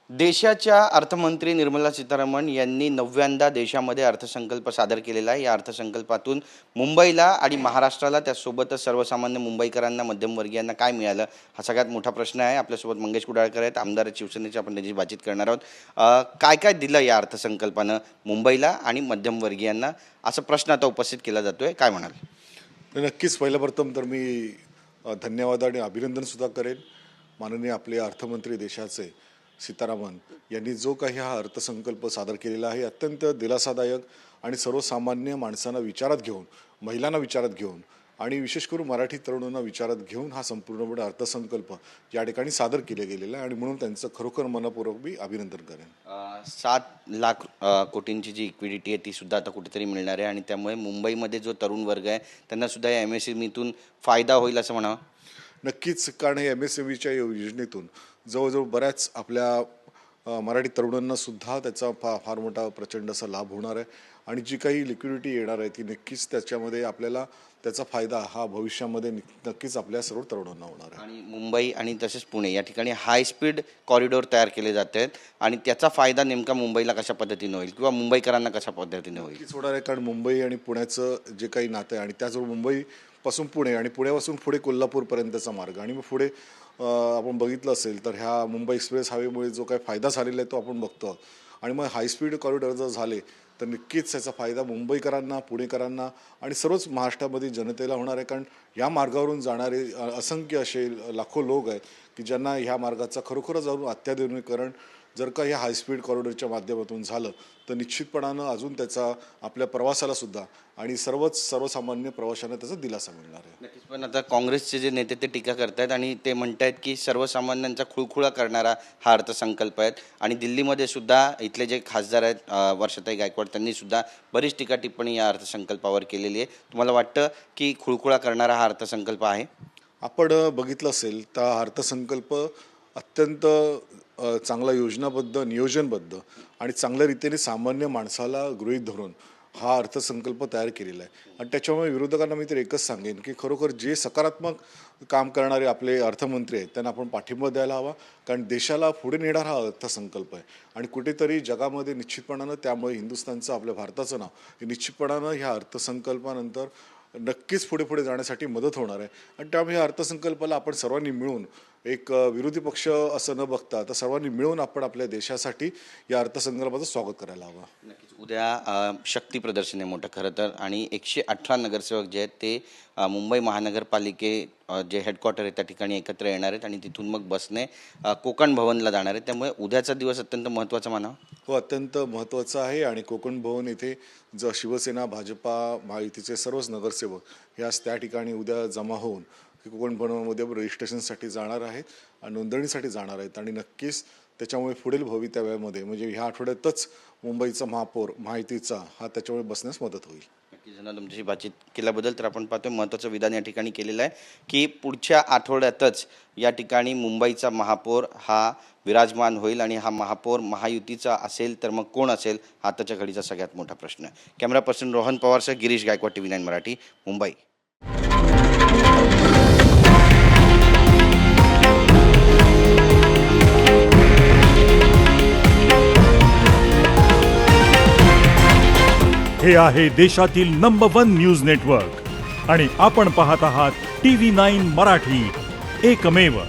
देशाच्या अर्थमंत्री निर्मला सीतारामन यांनी 9व्यांदा देशामध्ये अर्थसंकल्प सादर केलेला आहे। या अर्थसंकल्पातून मुंबईला आणि महाराष्ट्राला त्यासोबतच सर्वसामान्य मुंबईकरांना मध्यमवर्गीयांना काय मिळालं हा सगळ्यात मोठा प्रश्न आहे। आपल्यासोबत मंगेश कुडाळकर आहेत, आमदार शिवसेनेचे, आपण त्यांची बातचीत करणार आहोत। काय काय दिलं या अर्थसंकल्पानं मुंबईला आणि मध्यमवर्गीयांना असा प्रश्न आता उपस्थित केला जातोय, काय म्हणाल? नक्कीच पहिल्याप्रथम तर मी धन्यवाद आणि अभिनंदन सुद्धा करेन माननीय आपले अर्थमंत्री देशाचे सीतारामन यांनी जो काही हा अर्थसंकल्प सादर केलेला आहे अत्यंत दिलासादायक आणि सर्वसामान्य माणसांना विचारात घेऊन, महिलांना विचारात घेऊन आणि विशेष करून मराठी तरुणांना विचारात घेऊन हा संपूर्णपणे अर्थसंकल्प या ठिकाणी सादर केले गेलेला आहे आणि म्हणून त्यांचं खरोखर मनपूर्वक मी अभिनंदन करेन। 7 लाख कोटींची जी इक्विडिटी आहे ती सुद्धा आता कुठेतरी मिळणार आहे आणि त्यामुळे मुंबईमध्ये जो तरुण वर्ग आहे त्यांना सुद्धा या MSMEतून फायदा होईल असं म्हणावं। नक्कीच, कारण हे MSMEच्या योजनेतून जवळजवळ बऱ्याच आपल्या मराठी तरुणांना सुद्धा त्याचा फार मोठा प्रचंड असा लाभ होणार आहे आणि जी काही लिक्विडिटी येणार आहे ती नक्कीच त्याच्यामध्ये आपल्याला त्याचा फायदा हा भविष्यामध्ये नक्कीच आपल्या सर्व तरुणांना होणार आहे। आणि मुंबई आणि तसेच पुणे या ठिकाणी हाय स्पीड कॉरिडॉर तयार केले जात आहेत आणि त्याचा फायदा नेमका मुंबईला कशा पद्धतीने होईल किंवा मुंबईकरांना कशा पद्धतीने होईल? नक्कीच होणार आहे, कारण मुंबई आणि पुण्याचं जे काही नातं आहे आणि त्याचबरोबर मुंबईपासून पुणे आणि पुण्यापासून पुढे कोल्हापूरपर्यंतचा मार्ग आणि मग पुढे आपण बघितलं असेल तर ह्या मुंबई एक्सप्रेस हायवेमुळे जो काही फायदा झालेला आहे तो आपण बघतो आणि मग हायस्पीड कॉरिडॉर जर झाले तर नक्कीच त्याचा फायदा मुंबईकरांना, पुणेकरांना आणि सर्वच महाराष्ट्रामध्ये जनतेला होणार आहे। कारण या मार्गावरून जाणारे असंख्य असे लाखो लोक आहेत की ज्यांना ह्या मार्गाचा खरोखरच जाऊन अत्याधुनिकीकरण जर का ह्या हायस्पीड कॉरिडॉरच्या माध्यमातून झालं तर निश्चितपणानं अजून त्याचा आपल्या प्रवासाला सुद्धा आणि सर्वसामान्य प्रवाशांना त्याचा दिलासा मिळणार आहे। नक्कीच, पण आता काँग्रेसचे जे नेते ते टीका करतायत आणि ते म्हणतायत की सर्वसामान्यांचा खुळखुळा करणारा हा अर्थसंकल्प आहे आणि दिल्लीमध्ये सुद्धा इथले जे खासदार आहेत वर्षाताई गायकवाड त्यांनी सुद्धा बरीच टीका टिप्पणी या अर्थसंकल्पावर केलेली आहे। तुम्हाला वाटतं की खुळखुळा करणारा हा अर्थसंकल्प आहे? आपण बघितलं असेल तर हा अर्थसंकल्प अत्यंत चांगला योजनाबद्ध, नियोजनबद्ध आणि चांगल्या रीतीने सामान्य माणसाला गृहीत धरून हा अर्थसंकल्प तयार केलेला आहे आणि त्याच्यामुळे विरोधकांना मी तर एकच सांगेन की खरोखर जे सकारात्मक काम करणारे आपले अर्थमंत्री आहेत त्यांना आपण पाठिंबा द्यायला हवा, कारण देशाला पुढे नेणारा हा अर्थसंकल्प आहे आणि कुठेतरी जगामध्ये निश्चितपणानं त्यामुळे हिंदुस्थानचं, आपल्या भारताचं नाव हे निश्चितपणानं ह्या अर्थसंकल्पानंतर नक्कीच पुढे जाण्यासाठी मदत होणार आहे आणि त्यामुळे या अर्थसंकल्पाला आपण सर्वांनी मिळून एक विरोधी पक्ष असं न बघता तर सर्वांनी मिळून आपण आपल्या देशासाठी या अर्थसंकल्पाचं स्वागत करायला हवं। नक्कीच, उद्या शक्ती प्रदर्शन आहे मोठं खरं तर आणि 118 नगरसेवक जे आहेत ते मुंबई महानगरपालिके जे हेडक्वार्टर आहे त्या ठिकाणी एकत्र येणार आहेत आणि तिथून मग बसने कोकण भवनला जाणार आहेत। त्यामुळे उद्याचा दिवस अत्यंत महत्त्वाचा मानावा। हो, अत्यंत महत्त्वाचं आहे आणि कोकण भवन येथे शिवसेना, भाजपा, महायुतीचे सर्वच नगरसेवक हे आज त्या ठिकाणी उद्या जमा होऊन कोकण भवनामध्ये रजिस्ट्रेशनसाठी जाणार आहेत आणि नोंदणीसाठी जाणार आहेत आणि नक्कीच त्याच्यामुळे पुढील भवितव्यामध्ये म्हणजे ह्या आठवड्यातच मुंबईचा महापौर, महायुतीचा हा त्याच्यामुळे बसण्यास मदत होईल। नक्कीच ना, तुमच्याशी बातचीत केल्याबद्दल तर आपण पाहतोय महत्त्वाचं विधान या ठिकाणी केलेलं आहे की पुढच्या आठवड्यातच या ठिकाणी मुंबईचा महापौर हा विराजमान होईल आणि हा महापौर महायुतीचा असेल तर मग कोण असेल हा आताच्या घडीचा सगळ्यात मोठा प्रश्न आहे। कॅमेरा पर्सन रोहन पवारसह गिरीश गायकवाड, TV9 मराठी, मुंबई। हे आहे देशातील नंबर 1 न्यूज नेटवर्क आणि आपण पाहत आहात TV9 मराठी, एकमेव।